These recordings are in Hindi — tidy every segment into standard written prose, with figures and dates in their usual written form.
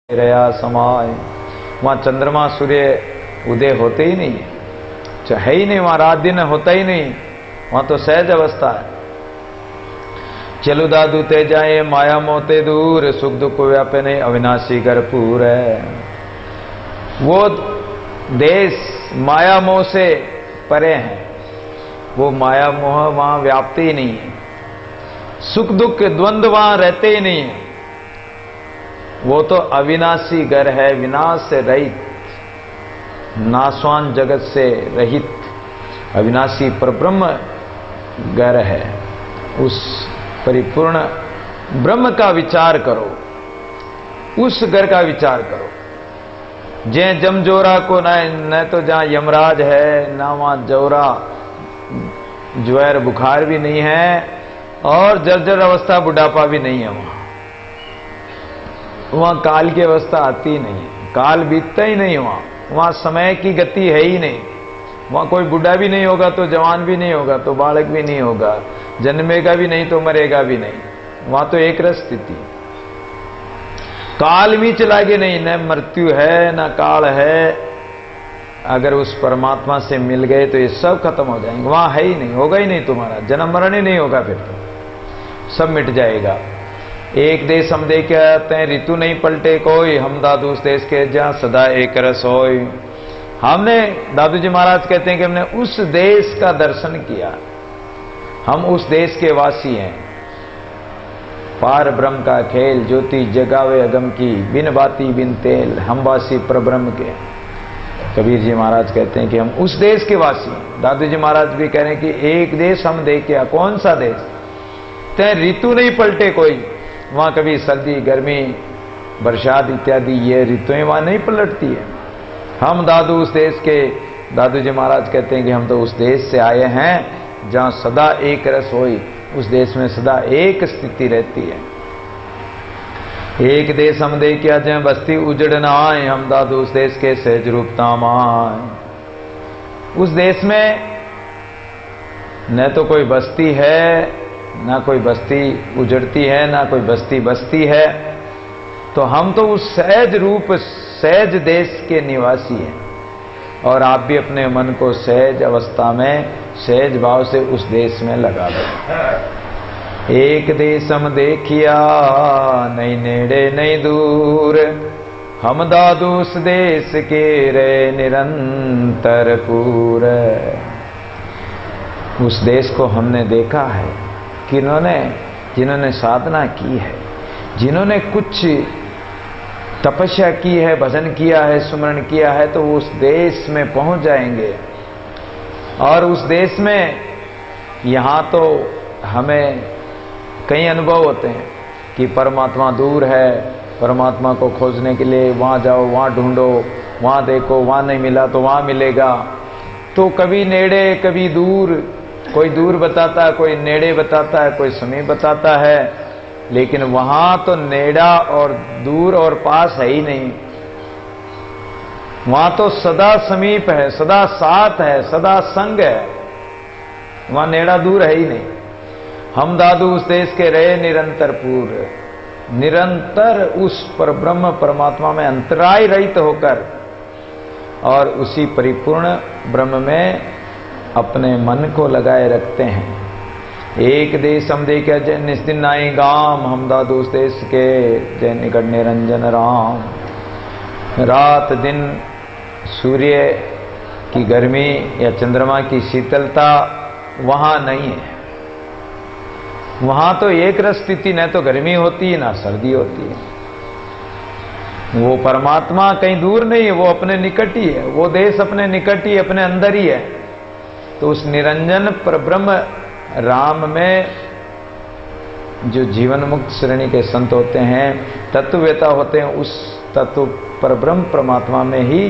रया समाय, वहाँ चंद्रमा सूर्य उदय होते ही नहीं है, है ही नहीं वहाँ, रात दिन होता ही नहीं, वहाँ तो सहज अवस्था है। चलु दादू ते जाए माया मोते दूर, सुख दुख व्यापे नहीं अविनाशी कर्पूर है। वो देश माया मोह से परे हैं, वो माया मोह वहाँ व्याप्त ही नहीं है, सुख दुख द्वंद्व वहाँ रहते ही नहीं है। वो तो अविनाशी घर है, विनाश से रहित, नाशवान जगत से रहित अविनाशी परब्रह्म घर है। उस परिपूर्ण ब्रह्म का विचार करो, उस घर का विचार करो। जे जमजोरा को न तो जहां यमराज है, ना वहां जोरा ज्वर बुखार भी नहीं है, और जर्जर अवस्था बुढ़ापा भी नहीं है। वहां काल की अवस्था आती ही नहीं है, काल बीतता ही नहीं। वहां समय की गति है ही नहीं। वहां कोई बुढ़ा भी नहीं होगा तो जवान भी नहीं होगा, तो बालक भी नहीं होगा, जन्मेगा भी नहीं तो मरेगा भी नहीं। वहां तो एक रस स्थिति, काल भी चला के नहीं, न मृत्यु है न काल है। अगर उस परमात्मा से मिल गए तो ये सब खत्म हो जाएंगे, वहां है ही नहीं, होगा ही नहीं, तुम्हारा जन्म मरण ही नहीं होगा, फिर तो सब मिट जाएगा। एक देश हम देख आते हैं, ऋतु नहीं पलटे कोई, हम दादू उस देश के जहां सदा एक रस होय। हमने, दादू जी महाराज कहते हैं कि हमने उस देश का दर्शन किया, हम उस देश के वासी हैं। पार ब्रह्म का खेल, ज्योति जगावे अगम की, बिन बाती बिन तेल, हम वासी परब्रह्म के। कबीर जी महाराज कहते हैं कि हम उस देश के वासी हैं। दादू जी महाराज भी कह रहे हैं कि एक देश हम देख आए। कौन सा देश? तय ऋतु नहीं पलटे कोई, वहां कभी सर्दी गर्मी बरसात इत्यादि ये ऋतुएं वहां नहीं पलटती है। हम दादू उस देश के, दादू जी महाराज कहते हैं कि हम तो उस देश से आए हैं जहां सदा एक रस होई, उस देश में सदा एक स्थिति रहती है। एक देश हम देखिया जहाँ बस्ती उजड़ न आए, हम दादू उस देश के सहज रूपता माए। उस देश में न तो कोई बस्ती है, ना कोई बस्ती उजड़ती है, ना कोई बस्ती बसती है। तो हम तो उस सहज रूप सहज देश के निवासी हैं। और आप भी अपने मन को सहज अवस्था में सहज भाव से उस देश में लगा दो। एक देश हम देखिया नहीं नेड़े नहीं दूर, हम दादू उस देश के रे निरंतर पूर। उस देश को हमने देखा है, जिन्होंने साधना की है, जिन्होंने कुछ तपस्या की है, भजन किया है, सुमरण किया है, तो वो उस देश में पहुंच जाएंगे। और उस देश में यहाँ तो हमें कई अनुभव होते हैं कि परमात्मा दूर है, परमात्मा को खोजने के लिए वहाँ जाओ, वहाँ ढूंढो, वहाँ देखो, वहाँ नहीं मिला तो वहाँ मिलेगा। तो कभी नेड़े कभी दूर, कोई दूर बताता है, कोई नेड़े बताता है, कोई समीप बताता है, लेकिन वहां तो नेड़ा और दूर और पास है ही नहीं। वहां तो सदा समीप है, सदा साथ है, सदा संग है, वहां नेड़ा दूर है ही नहीं। हम दादू उस देश के रहे निरंतर पूर्व, निरंतर उस परब्रह्म परमात्मा में अंतराय रहित होकर और उसी परिपूर्ण ब्रह्म में अपने मन को लगाए रखते हैं। एक देश हम देखे जय निस्दिन नाई गाम, हम दादू उस देश के जय निकट निरंजन राम। रात दिन सूर्य की गर्मी या चंद्रमा की शीतलता वहां नहीं है। वहां तो एक रस स्थिति, न तो गर्मी होती है ना सर्दी होती है। वो परमात्मा कहीं दूर नहीं है, वो अपने निकट ही है, वो देश अपने निकट ही, अपने अंदर ही है। तो उस निरंजन परब्रह्म राम में जो जीवन मुक्त श्रेणी के संत होते हैं, तत्ववेता होते हैं, उस तत्व परब्रह्म परमात्मा में ही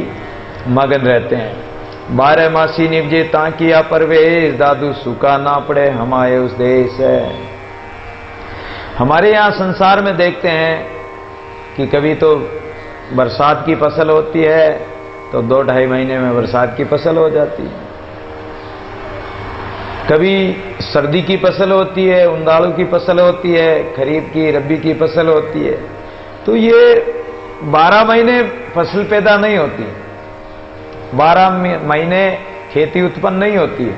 मगन रहते हैं। 12 मासी निभजे ताकिया परवेश, दादू सूखा ना पड़े हम आए उस देश है। हमारे यहाँ संसार में देखते हैं कि कभी तो बरसात की फसल होती है तो 2-2.5 महीने में बरसात की फसल हो जाती है। कभी सर्दी की फसल होती है, उंदाड़ू की फसल होती है, खरीफ की रबी की फसल होती है। तो ये 12 महीने फसल पैदा नहीं होती, 12 महीने खेती उत्पन्न नहीं होती है,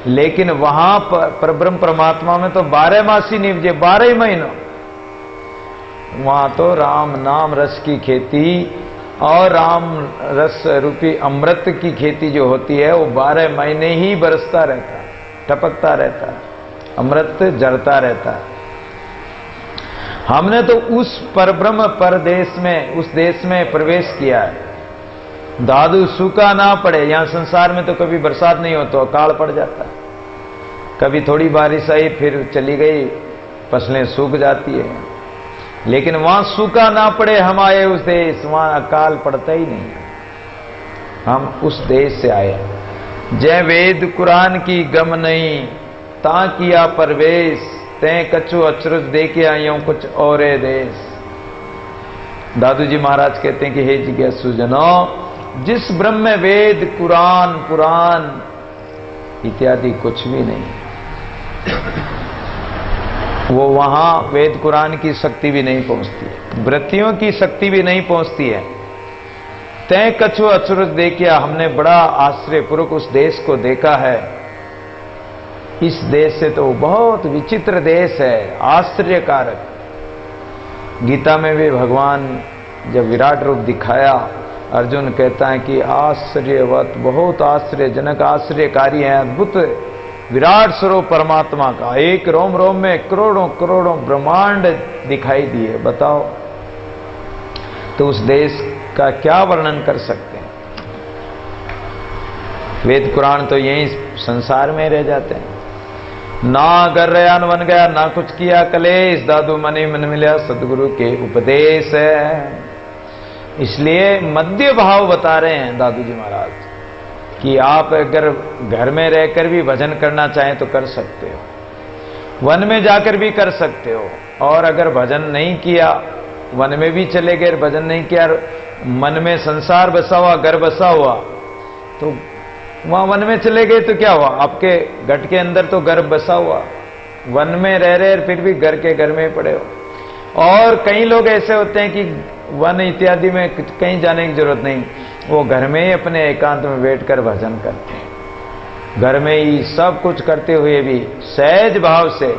लेकिन वहां परब्रह्म परमात्मा में तो 12 मासी निपजे, 12 ही महीनों वहां तो राम नाम रस की खेती और राम रस रूपी अमृत की खेती जो होती है वो 12 महीने ही बरसता रहता है, टपकता रहता है, अमृत जलता रहता है। हमने तो उस परब्रह्म परदेश में, उस देश में प्रवेश किया है। दादू सूखा ना पड़े, यहां संसार में तो कभी बरसात नहीं हो तो अकाल पड़ जाता है, कभी थोड़ी बारिश आई फिर चली गई, फसलें सूख जाती है। लेकिन वहां सूखा ना पड़े, हम आए उस देश, वहां अकाल पड़ता ही नहीं है। हम उस देश से आए। जय वेद कुरान की गम नहीं, ता किया परवेश, तै कछु अचरज देखे आयो कुछ और देश। दादू जी महाराज कहते हैं कि हे जिज्ञासु जनों, जिस ब्रह्म में वेद कुरान पुराण इत्यादि कुछ भी नहीं, वो वहां वेद कुरान की शक्ति भी नहीं पहुंचती है, वृत्तियों की शक्ति भी नहीं पहुंचती है। तय कछु अचरज देखिया, हमने बड़ा आश्चर्यपूर्वक उस देश को देखा है। इस देश से तो बहुत विचित्र देश है, आश्चर्यकारक। गीता में भी भगवान जब विराट रूप दिखाया, अर्जुन कहता है कि आश्चर्यवत, बहुत आश्चर्यजनक, आश्चर्यकारी है, अद्भुत विराट स्वरूप परमात्मा का। एक रोम रोम में करोड़ों करोड़ों ब्रह्मांड दिखाई दिए। बताओ तो उस देश का क्या वर्णन कर सकते हैं? वेद कुरान तो यही संसार में रह जाते हैं। ना गर्रयान बन गया, ना कुछ किया कलेश, दादू मन ही मन मिला सदगुरु के उपदेश है। इसलिए मध्य भाव बता रहे हैं दादू जी महाराज कि आप अगर घर में रहकर भी भजन करना चाहें तो कर सकते हो, वन में जाकर भी कर सकते हो, और अगर भजन नहीं किया, वन में भी चले गए, भजन नहीं किया, मन में संसार बसा हुआ, घर बसा हुआ, तो वहां वन में चले गए तो क्या हुआ? आपके घट के अंदर तो घर बसा हुआ, वन में रह रहे फिर भी घर के घर में पड़े हो। और कई लोग ऐसे होते हैं कि वन इत्यादि में कहीं जाने की जरूरत नहीं, वो घर में ही अपने एकांत में बैठकर भजन करते हैं। घर में ही सब कुछ करते हुए भी सहज भाव से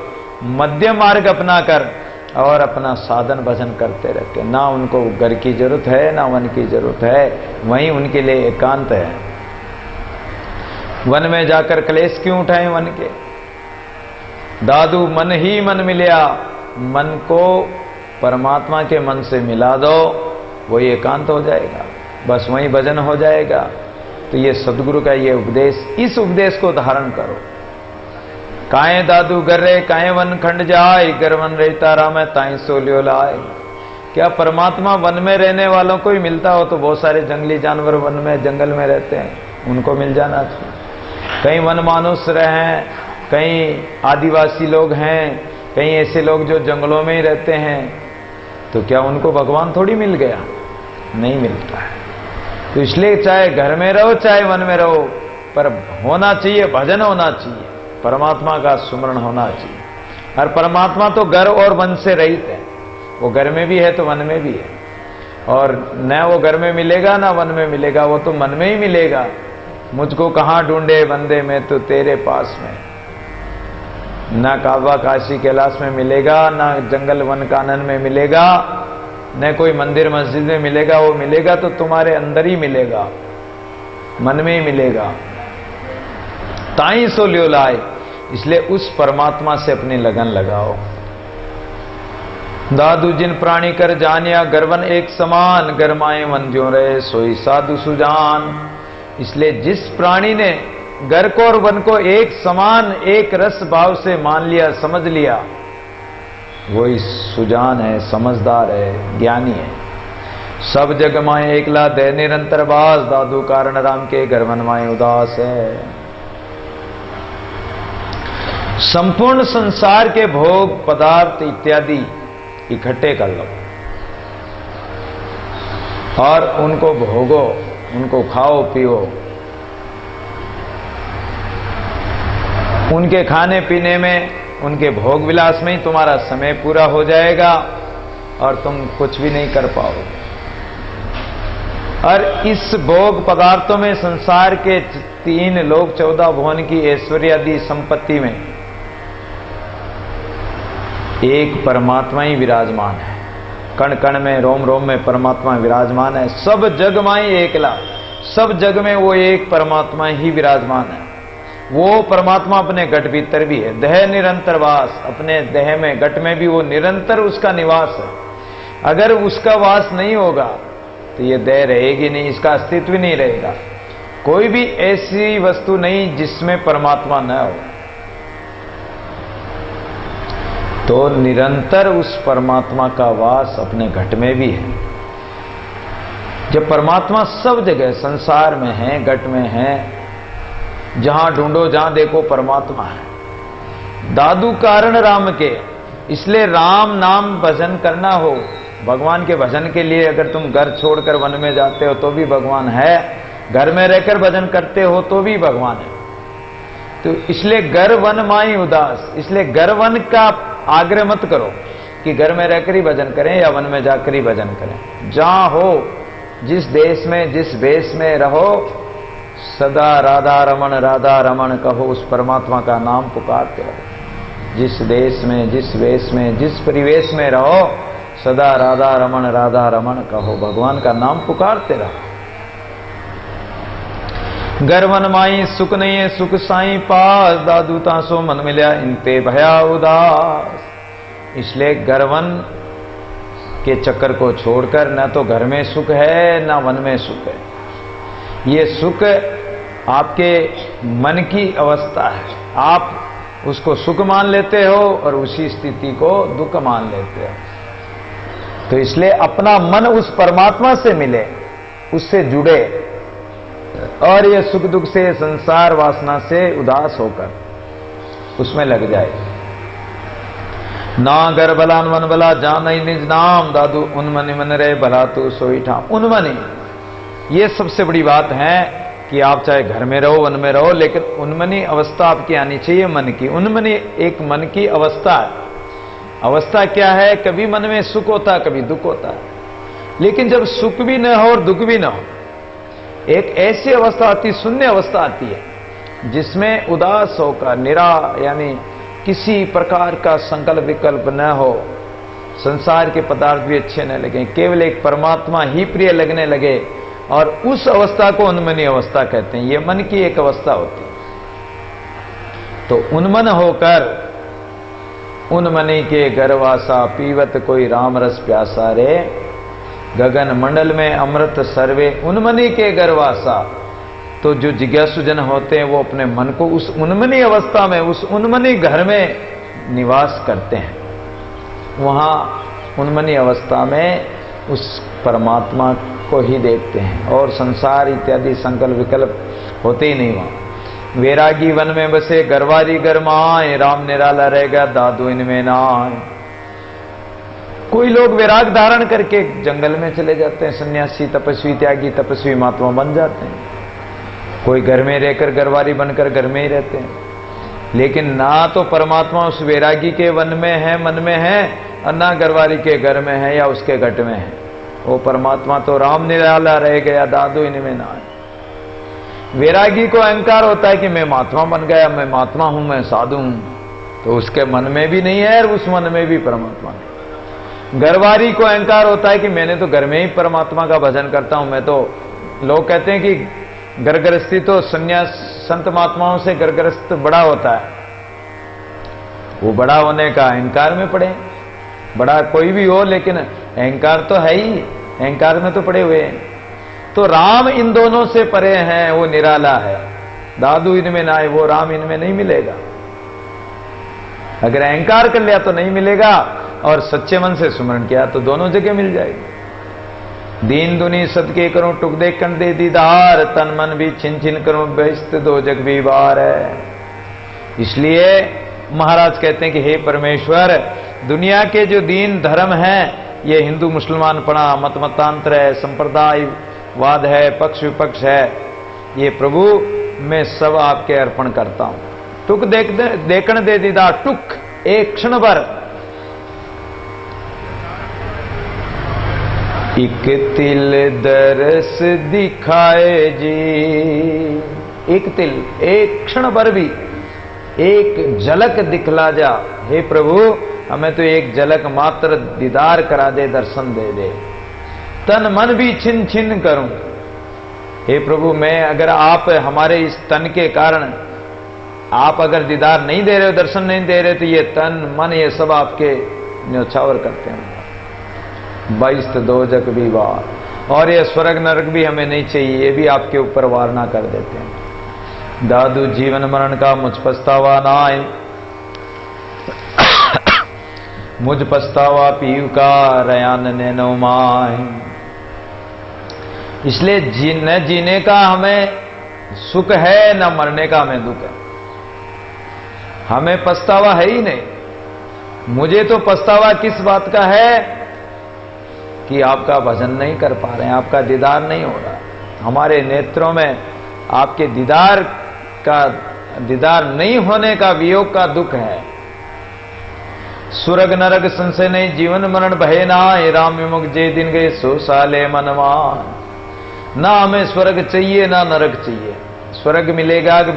मध्य मार्ग अपनाकर और अपना साधन भजन करते रहते हैं। ना उनको घर की जरूरत है, ना वन की जरूरत है, वहीं उनके लिए एकांत है। वन में जाकर क्लेश क्यों उठाएं वन के? दादू मन ही मन मिलिया, मन को परमात्मा के मन से मिला दो, वही एकांत हो जाएगा, बस वही भजन हो जाएगा। तो ये सदगुरु का ये उपदेश, इस उपदेश को धारण करो। काए दादू गर्रे काए वन खंड जाए, गर वन रहता राम ताई सोलियो लाए। क्या परमात्मा वन में रहने वालों को ही मिलता हो? तो बहुत सारे जंगली जानवर वन में जंगल में रहते हैं, उनको मिल जाना चाहिए। कई वन मानुष हैं, कई आदिवासी लोग हैं, कई ऐसे लोग जो जंगलों में ही रहते हैं, तो क्या उनको भगवान थोड़ी मिल गया? नहीं मिलता है। तो इसलिए चाहे घर में रहो चाहे वन में रहो, पर होना चाहिए भजन, होना चाहिए परमात्मा का सुमरण होना चाहिए। और परमात्मा तो घर और वन से रहित है, वो घर में भी है तो वन में भी है, और न वो घर में मिलेगा ना वन में मिलेगा, वो तो मन में ही मिलेगा। मुझको कहां ढूंढे बंदे, मैं तो तेरे पास में। ना काबा काशी कैलाश में मिलेगा, ना जंगल वन कानन में मिलेगा, न कोई मंदिर मस्जिद में मिलेगा। वो मिलेगा तो तुम्हारे अंदर ही मिलेगा, मन में ही मिलेगा। ताई सो लियो लाए, इसलिए उस परमात्मा से अपनी लगन लगाओ। दादू जिन प्राणी कर जानिया, गरवन एक समान, गरमाए वन जो रहे सोई साधु सुजान। इसलिए जिस प्राणी ने घर को और वन को एक समान, एक रस भाव से मान लिया, समझ लिया, वही सुजान है, समझदार है, ज्ञानी है। सब जग माए एकला दे निरंतर बास, दादू कारण राम के घर मन माए उदास है। संपूर्ण संसार के भोग पदार्थ इत्यादि इकट्ठे कर लो और उनको भोगो, उनको खाओ पियो। उनके खाने पीने में, उनके भोग विलास में ही तुम्हारा समय पूरा हो जाएगा। और तुम कुछ भी नहीं कर पाओगे। और इस भोग पदार्थों में, संसार के 3 लोक 14 भुवन की ऐश्वर्य आदि संपत्ति में एक परमात्मा ही विराजमान है। कण कण में, रोम रोम में परमात्मा विराजमान है। सब जग माई एकला, सब जग में वो एक परमात्मा ही विराजमान है। वो परमात्मा अपने घट भीतर भी है। देह निरंतर वास, अपने देह में, घट में भी वो निरंतर उसका निवास है। अगर उसका वास नहीं होगा तो ये देह रहेगी नहीं, इसका अस्तित्व नहीं रहेगा। कोई भी ऐसी वस्तु नहीं जिसमें परमात्मा न हो। तो निरंतर उस परमात्मा का वास अपने घट में भी है। जब परमात्मा सब जगह संसार में है, घट में है, जहां ढूंढो जहां देखो परमात्मा है। दादू कारण राम के, इसलिए राम नाम भजन करना हो, भगवान के भजन के लिए अगर तुम घर छोड़कर वन में जाते हो तो भी भगवान है, घर में रहकर भजन करते हो तो भी भगवान है। तो इसलिए घर वन माई उदास, इसलिए घर वन का आग्रह मत करो कि घर में रहकर ही भजन करें या वन में जाकर ही भजन करें। जहां हो, जिस देश में, जिस वेश में रहो, सदा राधा रमण कहो, उस परमात्मा का नाम पुकारते रहो। जिस देश में, जिस वेश में, जिस परिवेश में रहो, सदा राधा रमण कहो, भगवान का नाम पुकारते रहो। घर वन माई सुख नहीं है, सुख साई पास, दादू तासो मन मिल्या इनते भया उदास। इसलिए घर वन के चक्कर को छोड़कर, न तो घर में सुख है न वन में सुख है। ये सुख आपके मन की अवस्था है। आप उसको सुख मान लेते हो और उसी स्थिति को दुख मान लेते हो। तो इसलिए अपना मन उस परमात्मा से मिले, उससे जुड़े, और ये सुख दुख से, संसार वासना से उदास होकर उसमें लग जाए। ना घर भला वन भला, जान नहीं निज नाम, दादू उन्मनि मन रे भला तू सोई ठाम। उन्मनि, ये सबसे बड़ी बात है कि आप चाहे घर में रहो, वन में रहो, लेकिन उन्मनी अवस्था आपकी आनी चाहिए मन की। उन्मनी एक मन की अवस्था है। अवस्था क्या है? कभी मन में सुख होता है, कभी दुख होता है, लेकिन जब सुख भी न हो और दुख भी न हो, एक ऐसी अवस्था आती, शून्य अवस्था आती है जिसमें उदास होकर, यानी किसी प्रकार का संकल्प विकल्प न हो, संसार के पदार्थ भी अच्छे न लगे, केवल एक परमात्मा ही प्रिय लगने लगे, और उस अवस्था को उन्मनी अवस्था कहते हैं। ये मन की एक अवस्था होती है। तो उन्मन होकर, उन्मनी के गर्वासा, पीवत कोई राम रस प्यासा रे, गगन मंडल में अमृत सर्वे, उन्मनी के गर्वासा। तो जो जिज्ञासु जन होते हैं वो अपने मन को उस उन्मनी अवस्था में, उस उन्मनी घर में निवास करते हैं। वहां उन्मनी अवस्था में उस परमात्मा को ही देखते हैं, और संसार इत्यादि संकल्प विकल्प होते ही नहीं। वहां वैरागी वन में बसे, गरवारी गरमाए, राम निराला रहेगा दादू इनमें ना आए। कोई लोग वैराग धारण करके जंगल में चले जाते हैं, सन्यासी, तपस्वी, त्यागी, तपस्वी महात्मा बन जाते हैं। कोई घर में रहकर गरवारी बनकर घर में ही रहते हैं, लेकिन ना तो परमात्मा उस वैरागी के वन में है, मन में है, और ना गरवारी के घर में है या उसके घट में है। वो परमात्मा तो राम निराला रह गया, दादू इनमें ना आए। वैरागी को अहंकार होता है कि मैं महात्मा बन गया, मैं महात्मा हूं, मैं साधु हूं, तो उसके मन में भी नहीं है और उस मन में भी परमात्मा नहीं। गरवारी को अहंकार होता है कि मैंने तो घर में ही परमात्मा का भजन करता हूं। मैं तो, लोग कहते हैं कि गर्गरस्थी तो संन्यास संत महात्माओं से गर्गरस्थ बड़ा होता है। वो बड़ा होने का अहंकार में पड़े, बड़ा कोई भी हो, लेकिन अहंकार तो है ही, अहंकार में तो पड़े हुए हैं। तो राम इन दोनों से परे हैं, वो निराला है। दादू इनमें ना आए, वो राम इनमें नहीं मिलेगा। अगर अहंकार कर लिया तो नहीं मिलेगा, और सच्चे मन से सुमरण किया तो दोनों जगह मिल जाएगी। दीन दुनी सदके करूं, टुक दे कण दे दीदार, तन मन भी छिन छिन करूं, बेस्त दो जग भी बार है। इसलिए महाराज कहते हैं कि हे परमेश्वर, दुनिया के जो दीन धर्म हैं, ये हिंदू मुसलमान पड़ा, मत मतांतर है, संप्रदायवाद है, पक्ष विपक्ष है, ये प्रभु मैं सब आपके अर्पण करता हूं। टुक देखण दे दीदार, टुक एक क्षण भर, एक तिल दरस दिखाए जी, एक तिल, एक क्षण भर भी एक झलक दिखला जा। हे प्रभु, हमें तो एक झलक मात्र दीदार करा दे, दर्शन दे दे, तन मन भी छिन छिन करूं। हे प्रभु, मैं अगर आप हमारे इस तन के कारण आप अगर दीदार नहीं दे रहे हो, दर्शन नहीं दे रहे, तो ये तन मन ये सब आपके न्योछावर करते हैं। 22 दोजक भी वार, और ये स्वर्ग नरक भी हमें नहीं चाहिए, ये भी आपके ऊपर वारना कर देते हैं। दादू जीवन मरण का मुझ पछतावा ना आए, मुझ पछतावा पीव का रयान ने नो माए। इसलिए न जीने का हमें सुख है, न मरने का हमें दुख है। हमें पछतावा है ही नहीं। मुझे तो पछतावा किस बात का है कि आपका भजन नहीं कर पा रहे हैं, आपका दीदार नहीं हो रहा। हमारे नेत्रों में आपके दीदार नहीं होने का, वियोग का दुख है। स्वर्ग नरक संशय नहीं, जीवन मरण भय ना, राम विमुख जे दिन गए सो साले मनमान। ना हमें स्वर्ग चाहिए ना नरक चाहिए। स्वर्ग मिलेगा कि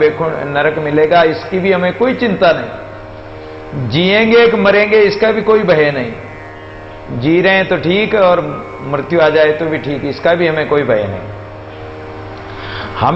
नरक मिलेगा, इसकी भी हमें कोई चिंता नहीं। जिएंगे कि मरेंगे, इसका भी कोई भय नहीं। जी रहे हैं तो ठीक, और मृत्यु आ जाए तो भी ठीक, इसका भी हमें कोई भय नहीं।